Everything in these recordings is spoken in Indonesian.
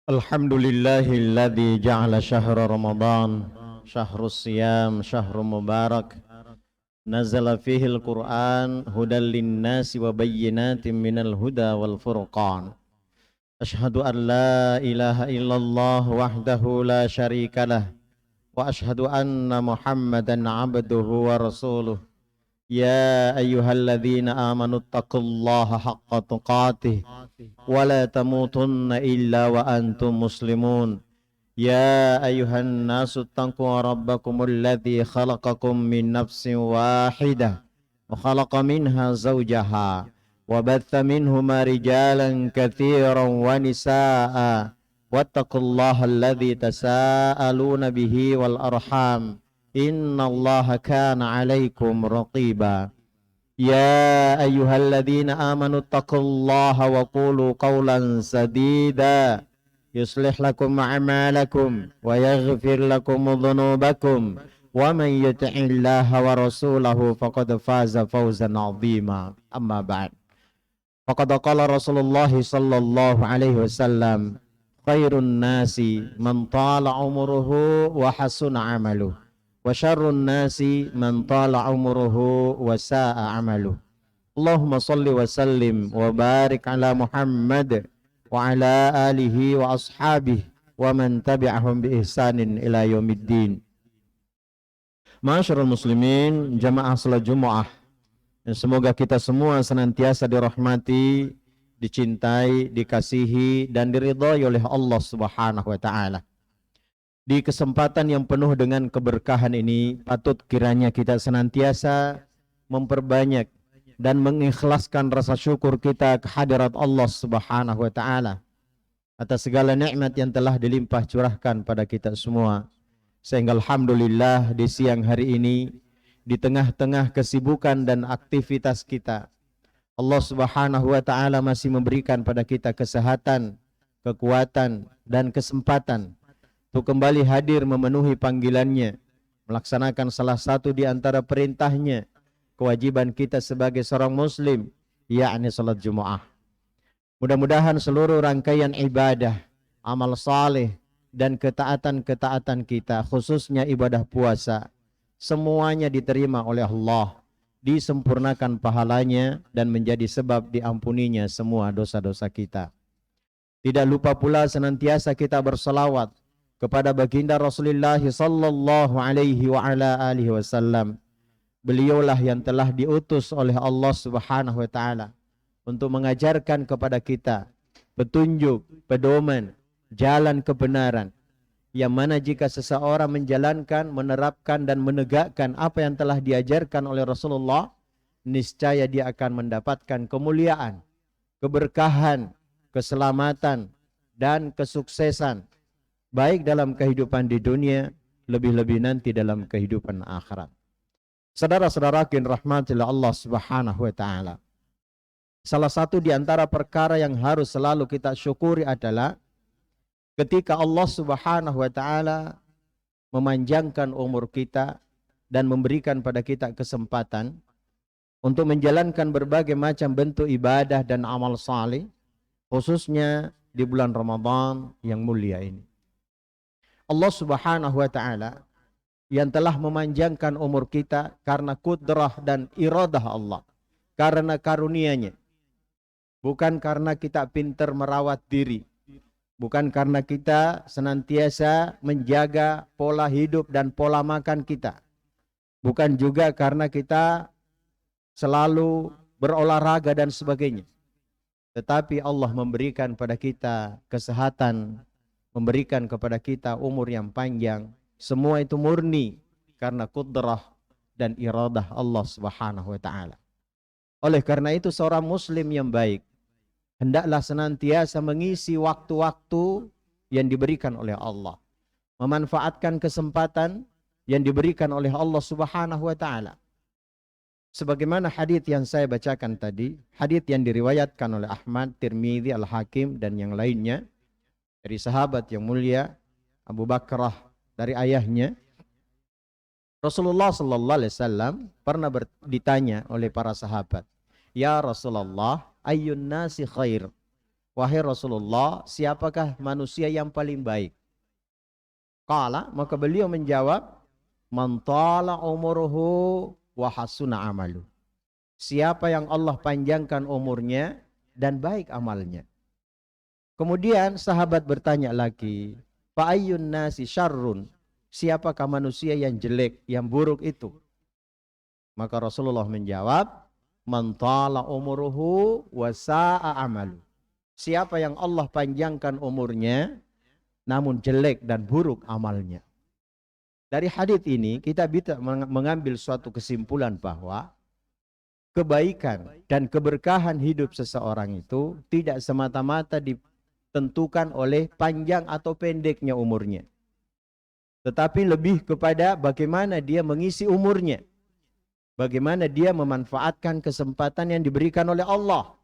Alhamdulillahilladzi ja'ala syahra Ramadan syahrus siyam syahrun mubarak nazala fihi al-Qur'an hudan lin-nasi wa bayyinatin minal huda wal furqan. Asyhadu an la ilaha illallah wahdahu la syarikalah wa asyhadu anna Muhammadan 'abduhu wa rasuluh. Ya ayyuhalladzina amanu taqullaha haqqa tuqatih wa la tamutunna illa wa antum muslimun. Ya ayyuhan nasu taqu rabbakumul ladzi khalaqakum min nafsin wahidah wa khalaqa minha zawjaha wa batha minhuma rijalan katsiran wa nisaa'a wattaqullaha alladzi tasaaluna bihi wal arham innallaha kana 'alaikum raqiba. Ya ayyuhalladzina amanu taqullaha wa qulu qawlan sadida yuslih lakum a'malakum wa yaghfir lakum dhunubakum wa man yuti'illaha wa rasulahu faqad faza fawzan 'azima. Amma ba'd. Faqad qala Rasulullah sallallahu alaihi wasallam, khairun nasi man tala umruhu wa hasuna 'amaluhu wa syarrun nasi man tala umruhu wa sa'a 'amaluhu. Allahumma salli wa sallim wa barik ala Muhammad wa ala alihi wa ashabihi wa man tabi'ahum bi ihsanin ila yaumiddin. Ma'asyiral muslimin, jamaah salat Jumat, semoga kita semua senantiasa dirahmati, dicintai, dikasihi dan diridhai oleh Allah Subhanahu wa taala. Di kesempatan yang penuh dengan keberkahan ini, patut kiranya kita senantiasa memperbanyak dan mengikhlaskan rasa syukur kita kehadirat Allah Subhanahu wa taala atas segala nikmat yang telah dilimpah curahkan pada kita semua. Sehingga alhamdulillah di siang hari ini, di tengah-tengah kesibukan dan aktivitas kita, Allah Subhanahu wa taala masih memberikan pada kita kesehatan, kekuatan dan kesempatan untuk kembali hadir memenuhi panggilannya, melaksanakan salah satu di antara perintahnya, kewajiban kita sebagai seorang muslim, yakni salat Jumat. Mudah-mudahan seluruh rangkaian ibadah, amal saleh dan ketaatan-ketaatan kita, khususnya ibadah puasa, semuanya diterima oleh Allah, disempurnakan pahalanya dan menjadi sebab diampuninya semua dosa-dosa kita. Tidak lupa pula senantiasa kita berselawat kepada baginda Rasulullah sallallahu alaihi wa ala alihi wasallam. Beliaulah yang telah diutus oleh Allah Subhanahu wa taala untuk mengajarkan kepada kita petunjuk, pedoman, jalan kebenaran, yang mana jika seseorang menjalankan, menerapkan dan menegakkan apa yang telah diajarkan oleh Rasulullah, niscaya dia akan mendapatkan kemuliaan, keberkahan, keselamatan dan kesuksesan, baik dalam kehidupan di dunia, lebih-lebih nanti dalam kehidupan akhirat. Saudara-saudaraku yang rahmatillah Allah Subhanahu wa taala, salah satu di antara perkara yang harus selalu kita syukuri adalah ketika Allah Subhanahu wa taala memanjangkan umur kita dan memberikan pada kita kesempatan untuk menjalankan berbagai macam bentuk ibadah dan amal saleh, khususnya di bulan Ramadan yang mulia ini. Allah Subhanahu wa taala yang telah memanjangkan umur kita karena kudrah dan iradah Allah, karena karunia-Nya, bukan karena kita pintar merawat diri, bukan karena kita senantiasa menjaga pola hidup dan pola makan kita, bukan juga karena kita selalu berolahraga dan sebagainya, tetapi Allah memberikan pada kita kesehatan, memberikan kepada kita umur yang panjang. Semua itu murni karena kudrah dan iradah Allah Subhanahu wa taala. Oleh karena itu seorang muslim yang baik hendaklah senantiasa mengisi waktu-waktu yang diberikan oleh Allah, memanfaatkan kesempatan yang diberikan oleh Allah Subhanahu wa taala. Sebagaimana hadits yang saya bacakan tadi, hadits yang diriwayatkan oleh Ahmad, Tirmidzi, Al-Hakim dan yang lainnya dari sahabat yang mulia Abu Bakrah dari ayahnya, Rasulullah sallallahu alaihi wasallam pernah ditanya oleh para sahabat, "Ya Rasulullah, ayyun nasi khair?" wahai Rasulullah, siapakah manusia yang paling baik? Qala, maka beliau menjawab, man tala umuruhu wa hasuna amalu. Siapa yang Allah panjangkan umurnya dan baik amalnya. Kemudian sahabat bertanya lagi, fa ayyun nasi syarrun? Siapakah manusia yang jelek, yang buruk itu? Maka Rasulullah menjawab, man tala umuruhu wa sa'a amalu. Siapa yang Allah panjangkan umurnya namun jelek dan buruk amalnya. Dari hadits ini kita bisa mengambil suatu kesimpulan bahwa kebaikan dan keberkahan hidup seseorang itu tidak semata-mata ditentukan oleh panjang atau pendeknya umurnya. Tetapi lebih kepada bagaimana dia mengisi umurnya. Bagaimana dia memanfaatkan kesempatan yang diberikan oleh Allah.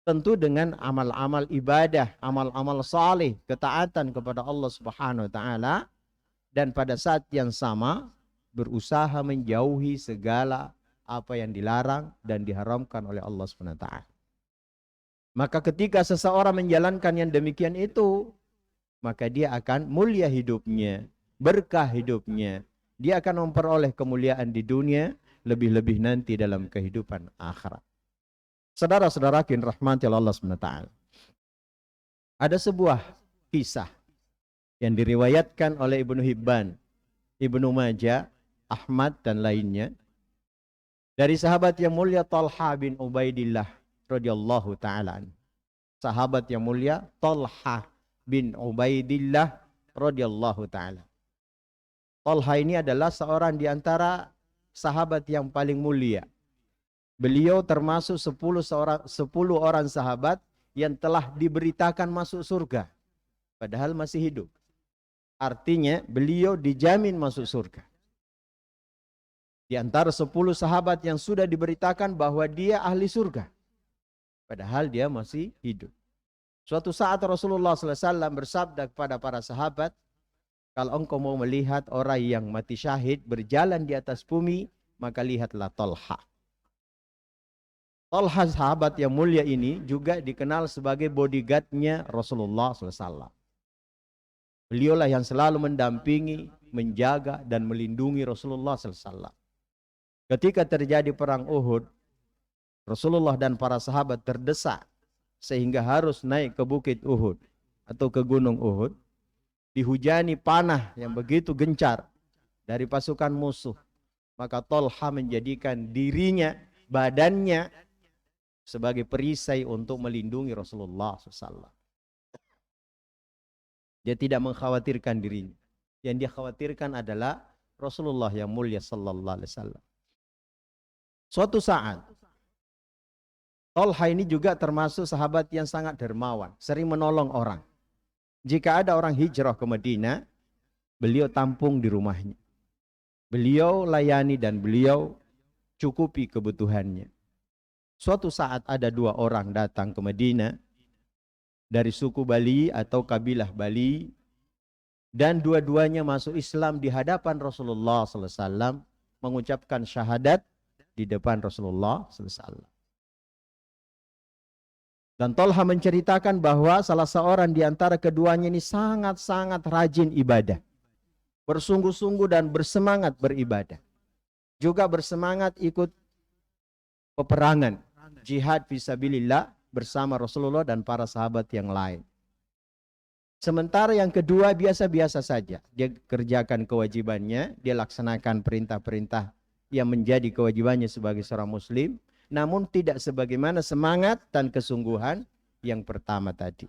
Tentu dengan amal-amal ibadah, amal-amal saleh, ketaatan kepada Allah Subhanahu wa taala, dan pada saat yang sama berusaha menjauhi segala apa yang dilarang dan diharamkan oleh Allah Subhanahu wa taala. Maka ketika seseorang menjalankan yang demikian itu, maka dia akan mulia hidupnya, berkah hidupnya. Dia akan memperoleh kemuliaan di dunia, lebih-lebih nanti dalam kehidupan akhirat. Saudara-saudarakin rahmati Allah SWT. Ada sebuah kisah yang diriwayatkan oleh Ibnu Hibban, Ibnu Majah, Ahmad dan lainnya dari sahabat yang mulia Talha bin Ubaidillah radhiyallahu taala. Sahabat yang mulia Talha bin Ubaidillah radhiyallahu taala. Talha ini adalah seorang di antara sahabat yang paling mulia. Beliau termasuk 10 orang sahabat yang telah diberitakan masuk surga. Padahal masih hidup. Artinya beliau dijamin masuk surga. Di antara 10 sahabat yang sudah diberitakan bahwa dia ahli surga. Padahal dia masih hidup. Suatu saat Rasulullah SAW bersabda kepada para sahabat, kalau engkau mau melihat orang yang mati syahid berjalan di atas bumi, maka lihatlah Talha. Talha sahabat yang mulia ini juga dikenal sebagai bodyguardnya Rasulullah SAW. Beliaulah yang selalu mendampingi, menjaga dan melindungi Rasulullah SAW. Ketika terjadi perang Uhud, Rasulullah dan para sahabat terdesak sehingga harus naik ke bukit Uhud atau ke gunung Uhud. Dihujani panah yang begitu gencar dari pasukan musuh. Maka Talha menjadikan dirinya, badannya sebagai perisai untuk melindungi Rasulullah SAW. Dia tidak mengkhawatirkan dirinya. Yang dia khawatirkan adalah Rasulullah yang mulia sallallahu alaihi wasallam. Suatu saat, Talha ini juga termasuk sahabat yang sangat dermawan, sering menolong orang. Jika ada orang hijrah ke Madinah, beliau tampung di rumahnya. Beliau layani dan beliau cukupi kebutuhannya. Suatu saat ada 2 orang datang ke Madinah dari suku Bali atau kabilah Bali, dan dua-duanya masuk Islam di hadapan Rasulullah SAW, mengucapkan syahadat di depan Rasulullah SAW. Dan Talha menceritakan bahwa salah seorang di antara keduanya ini sangat-sangat rajin ibadah, bersungguh-sungguh dan bersemangat beribadah, juga bersemangat ikut peperangan, jihad fisabilillah bersama Rasulullah dan para sahabat yang lain. Sementara yang kedua biasa-biasa saja. Dia kerjakan kewajibannya, dia laksanakan perintah-perintah yang menjadi kewajibannya sebagai seorang muslim, namun tidak sebagaimana semangat dan kesungguhan yang pertama tadi.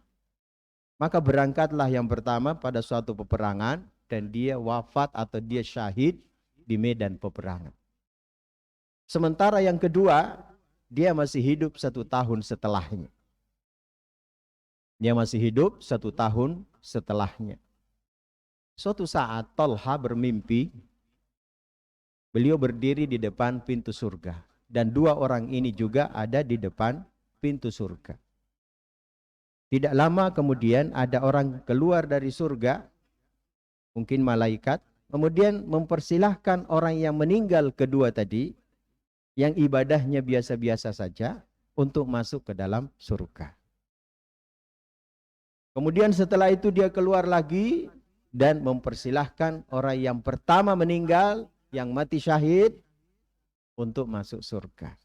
Maka berangkatlah yang pertama pada suatu peperangan dan dia wafat atau dia syahid di medan peperangan. Sementara yang kedua, dia masih hidup 1 tahun setelahnya. Dia masih hidup 1 tahun setelahnya. Suatu saat Talha bermimpi, beliau berdiri di depan pintu surga. Dan 2 orang ini juga ada di depan pintu surga. Tidak lama kemudian ada orang keluar dari surga, mungkin malaikat, kemudian mempersilahkan orang yang meninggal kedua tadi, yang ibadahnya biasa-biasa saja, untuk masuk ke dalam surga. Kemudian setelah itu dia keluar lagi dan mempersilahkan orang yang pertama meninggal, yang mati syahid, untuk masuk surga.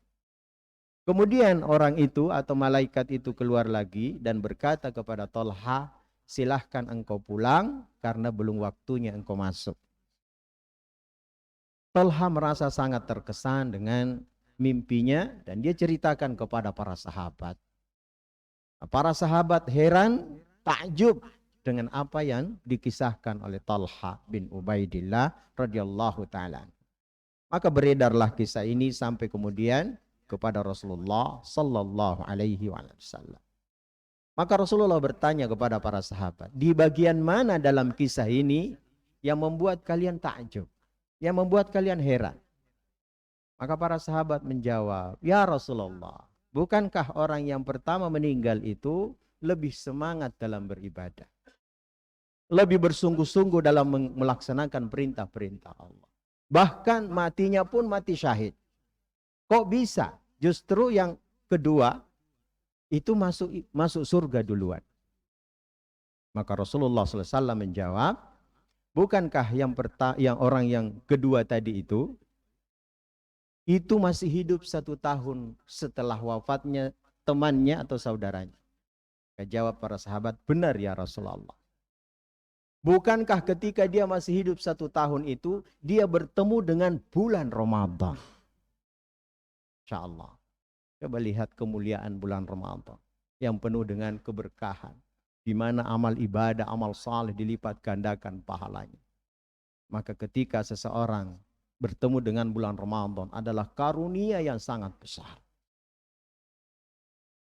Kemudian orang itu atau malaikat itu keluar lagi dan berkata kepada Talha, silahkan engkau pulang karena belum waktunya engkau masuk. Talha merasa sangat terkesan dengan mimpinya dan dia ceritakan kepada para sahabat. Para sahabat heran, takjub dengan apa yang dikisahkan oleh Talha bin Ubaidillah radhiyallahu taala. Maka beredarlah kisah ini sampai kemudian kepada Rasulullah sallallahu alaihi wasallam. Maka Rasulullah bertanya kepada para sahabat, di bagian mana dalam kisah ini yang membuat kalian takjub, yang membuat kalian heran? Maka para sahabat menjawab, ya Rasulullah, bukankah orang yang pertama meninggal itu lebih semangat dalam beribadah, lebih bersungguh-sungguh dalam melaksanakan perintah-perintah Allah, bahkan matinya pun mati syahid. Kok bisa justru yang kedua itu masuk surga duluan? Maka Rasulullah SAW menjawab, bukankah yang orang yang kedua tadi itu masih hidup 1 tahun setelah wafatnya temannya atau saudaranya? Jawab para sahabat, benar ya Rasulullah. Bukankah ketika dia masih hidup 1 tahun itu, dia bertemu dengan bulan Ramadan? Insya Allah. Coba lihat kemuliaan bulan Ramadan yang penuh dengan keberkahan, di mana amal ibadah, amal saleh dilipat gandakan pahalanya. Maka ketika seseorang bertemu dengan bulan Ramadan adalah karunia yang sangat besar.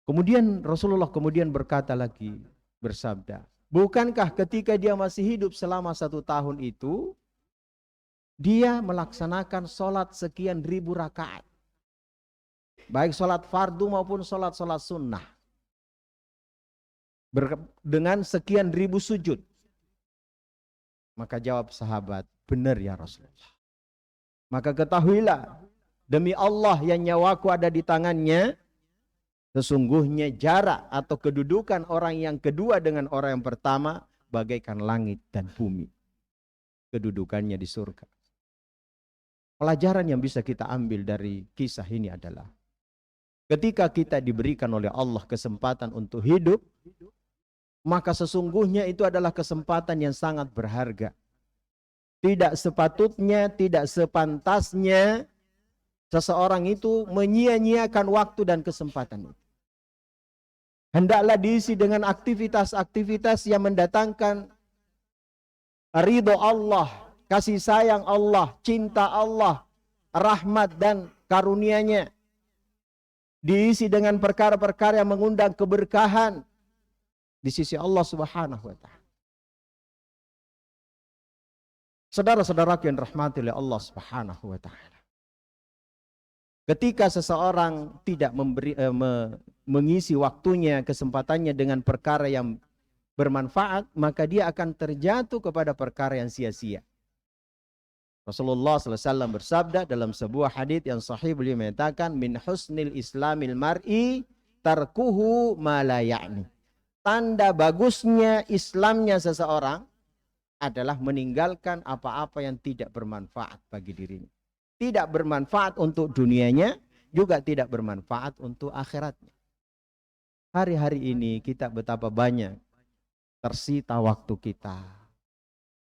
Kemudian Rasulullah berkata lagi, bersabda, bukankah ketika dia masih hidup selama 1 tahun itu, dia melaksanakan sholat sekian ribu rakaat, baik sholat fardu maupun sholat sunnah, dengan sekian ribu sujud? Maka jawab sahabat, benar ya Rasulullah. Maka ketahuilah, demi Allah yang nyawaku ada di tangannya, sesungguhnya jarak atau kedudukan orang yang kedua dengan orang yang pertama bagaikan langit dan bumi. Kedudukannya di surga. Pelajaran yang bisa kita ambil dari kisah ini adalah, ketika kita diberikan oleh Allah kesempatan untuk hidup, maka sesungguhnya itu adalah kesempatan yang sangat berharga. Tidak sepatutnya, tidak sepantasnya seseorang itu menyia-nyiakan waktu dan kesempatan itu. Hendaklah diisi dengan aktivitas-aktivitas yang mendatangkan ridho Allah, kasih sayang Allah, cinta Allah, rahmat dan karunia-Nya. Diisi dengan perkara-perkara yang mengundang keberkahan di sisi Allah Subhanahu wa taala. Saudara-saudaraku yang dirahmati oleh Allah Subhanahu wa taala. Ketika seseorang tidak mengisi waktunya, kesempatannya dengan perkara yang bermanfaat, maka dia akan terjatuh kepada perkara yang sia-sia. Rasulullah SAW bersabda dalam sebuah hadits yang sahih, beliau mengatakan, min husnil islamil mar'i tarkuhu ma la ya'ni. Tanda bagusnya Islamnya seseorang adalah meninggalkan apa-apa yang tidak bermanfaat bagi dirinya. Tidak bermanfaat untuk dunianya, juga tidak bermanfaat untuk akhiratnya. Hari-hari ini kita betapa banyak tersita waktu kita,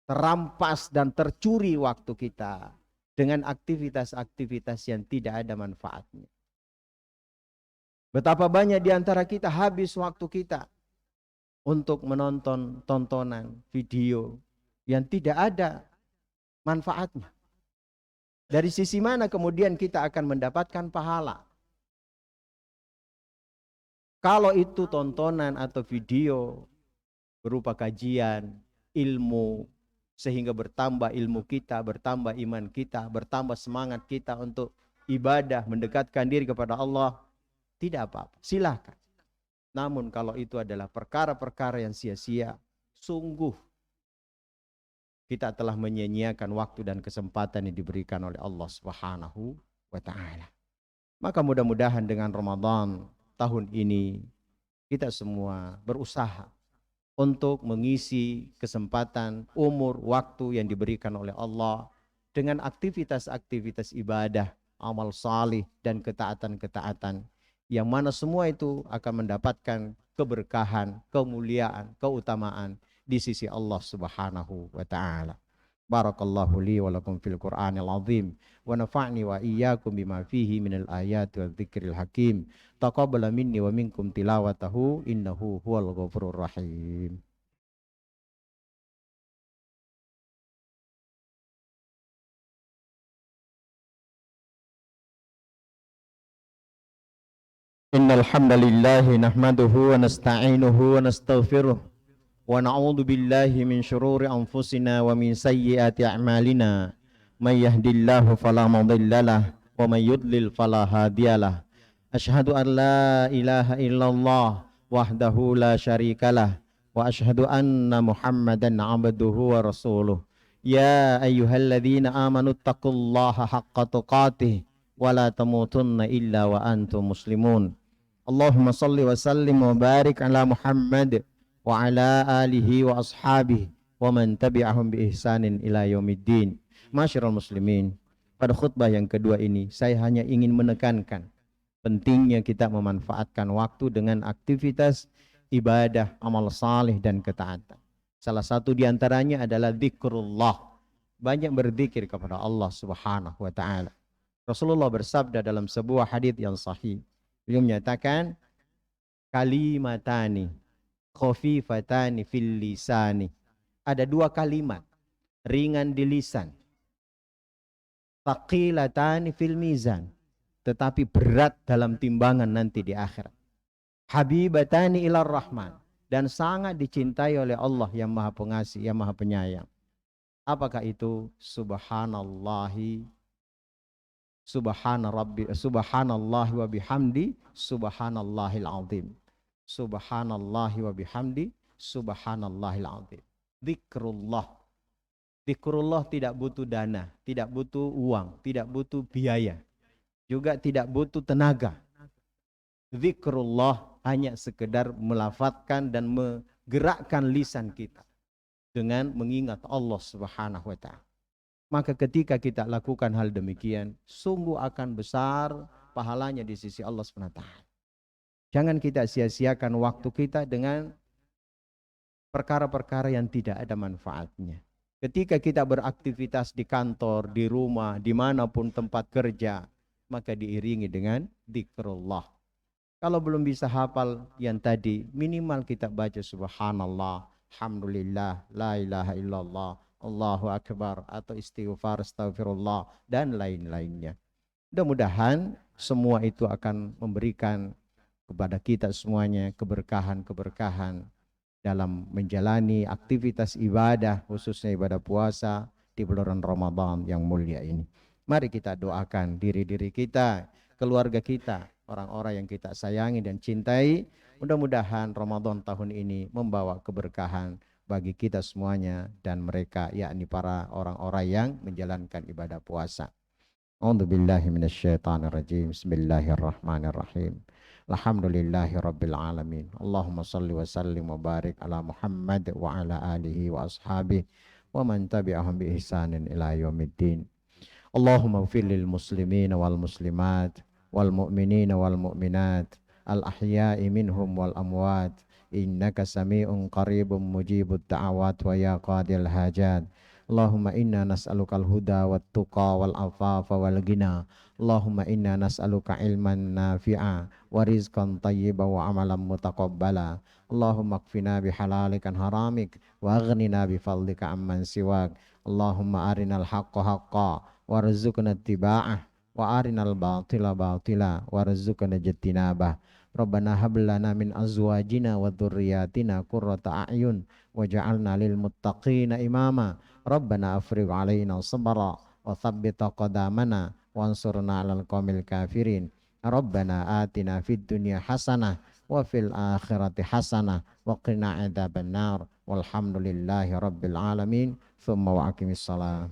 terampas dan tercuri waktu kita dengan aktivitas-aktivitas yang tidak ada manfaatnya. Betapa banyak di antara kita habis waktu kita untuk menonton tontonan video yang tidak ada manfaatnya. Dari sisi mana kemudian kita akan mendapatkan pahala? Kalau itu tontonan atau video berupa kajian, ilmu, sehingga bertambah ilmu kita, bertambah iman kita, bertambah semangat kita untuk ibadah, mendekatkan diri kepada Allah, tidak apa-apa, silakan. Namun kalau itu adalah perkara-perkara yang sia-sia, sungguh kita telah menyia-nyiakan waktu dan kesempatan yang diberikan oleh Allah Subhanahu wa taala. Maka mudah-mudahan dengan Ramadan tahun ini kita semua berusaha untuk mengisi kesempatan, umur, waktu yang diberikan oleh Allah dengan aktivitas-aktivitas ibadah, amal salih, dan ketaatan-ketaatan. Yang mana semua itu akan mendapatkan keberkahan, kemuliaan, keutamaan di sisi Allah Subhanahu wa Ta'ala. Barakallahu li wa lakum fil Qur'anil azim wa nafa'ni wa iyyakum bima fihi minal ayati wa dzikril hakim. Taqabbala minni wa minkum tilawatahu innahu huwal ghafurur rahim. Innal hamdalillah nahmaduhu wa nasta'inuhu wa nastaghfiruh wa na'udzu billahi min shururi anfusina wa min sayyiati a'malina. May yahdihillahu fala mudhillalah wa may yudlil fala hadiyalah. Asyhadu an la ilaha illallah wahdahu la syarikalah wa asyhadu anna Muhammadan 'abduhu wa rasuluh. Ya ayyuhalladzina amanu taqullaha haqqa tuqatih wa la tamutunna illa wa antum muslimun. Allahumma salli wa sallim wa barik ala Muhammad wa ala alihi wa ashabihi wa man tabi'ahum bi ihsanin ila yaumiddin. Masyarul muslimin, pada khutbah yang kedua ini saya hanya ingin menekankan pentingnya kita memanfaatkan waktu dengan aktivitas ibadah, amal saleh dan ketaatan. Salah satu di antaranya adalah zikrullah. Banyak berzikir kepada Allah Subhanahu wa Ta'ala. Rasulullah bersabda dalam sebuah hadits yang sahih. Beliau menyatakan kalimatani khafifatani fil lisani. Ada dua kalimat ringan di lisan. Thaqilatani fil mizan, tetapi berat dalam timbangan nanti di akhirat. Habibatani ilar rahman, dan sangat dicintai oleh Allah yang Maha Pengasih, yang Maha Penyayang. Apakah itu? Subhanallahi subhanallahi wa bihamdi subhanallahil azim. Subhanallahi wa bihamdi subhanallahil azim. Zikrullah. Zikrullah tidak butuh dana, tidak butuh uang, tidak butuh biaya, juga tidak butuh tenaga. Zikrullah hanya sekedar melafadzkan dan menggerakkan lisan kita dengan mengingat Allah Subhanahu wa Ta'ala. Maka ketika kita lakukan hal demikian, sungguh akan besar pahalanya di sisi Allah Subhanahu wa Ta'ala. Jangan kita sia-siakan waktu kita dengan perkara-perkara yang tidak ada manfaatnya. Ketika kita beraktivitas di kantor, di rumah, dimanapun tempat kerja, maka diiringi dengan zikrullah. Kalau belum bisa hafal yang tadi, minimal kita baca subhanallah, alhamdulillah, la ilaha illallah, Allahu akbar, atau istighfar, astaghfirullah, dan lain-lainnya. Mudah-mudahan semua itu akan memberikan kepada kita semuanya keberkahan-keberkahan dalam menjalani aktivitas ibadah, khususnya ibadah puasa di bulan Ramadan yang mulia ini. Mari kita doakan diri-diri kita, keluarga kita, orang-orang yang kita sayangi dan cintai. Mudah-mudahan Ramadan tahun ini membawa keberkahan bagi kita semuanya dan mereka, yakni para orang-orang yang menjalankan ibadah puasa. A'udzubillahi minasyaitonirrajim. Bismillahirrahmanirrahim. Alhamdulillahi rabbil alamin. Allahumma salli wa sallim wa barik ala Muhammad wa ala alihi wa ashabihi wa man tabi'ahum bi ihsanin ila yaumiddin. Allahumma ighfir lil muslimina wal muslimat wal mu'minina wal mu'minat al ahya'i minhum wal amwat innaka sami'un qaribun mujibud da'awat wa ya qadil hajat. Allahumma inna nas'alukal huda wat tuqa wal afafa wal ghina. Allahumma inna nas'aluka ilman nafi'a wa rizqan tayyiban wa amalan mutaqabbala. Allahumma kfina bihalalikan haramik wa aghnina bifadlika amman siwak. Allahumma arinal haqqa haqqa warzuqna ittiba'ah wa arinal batila batila warzuqna ijtinabah. Rabbana hab lana min azwajina wa dhurriyyatina qurrata a'yun waj'alna lil muttaqina imama. Rabbana afrigh 'alaina sabra wa tsabbit qadamana wansurna 'alal qaumil kafirin. Rabbana atina fid dunya hasanah wa fil akhirati hasanah wa qina adzabannar. Walhamdulillahi rabbil alamin. Tsumma wa aqimis shalah.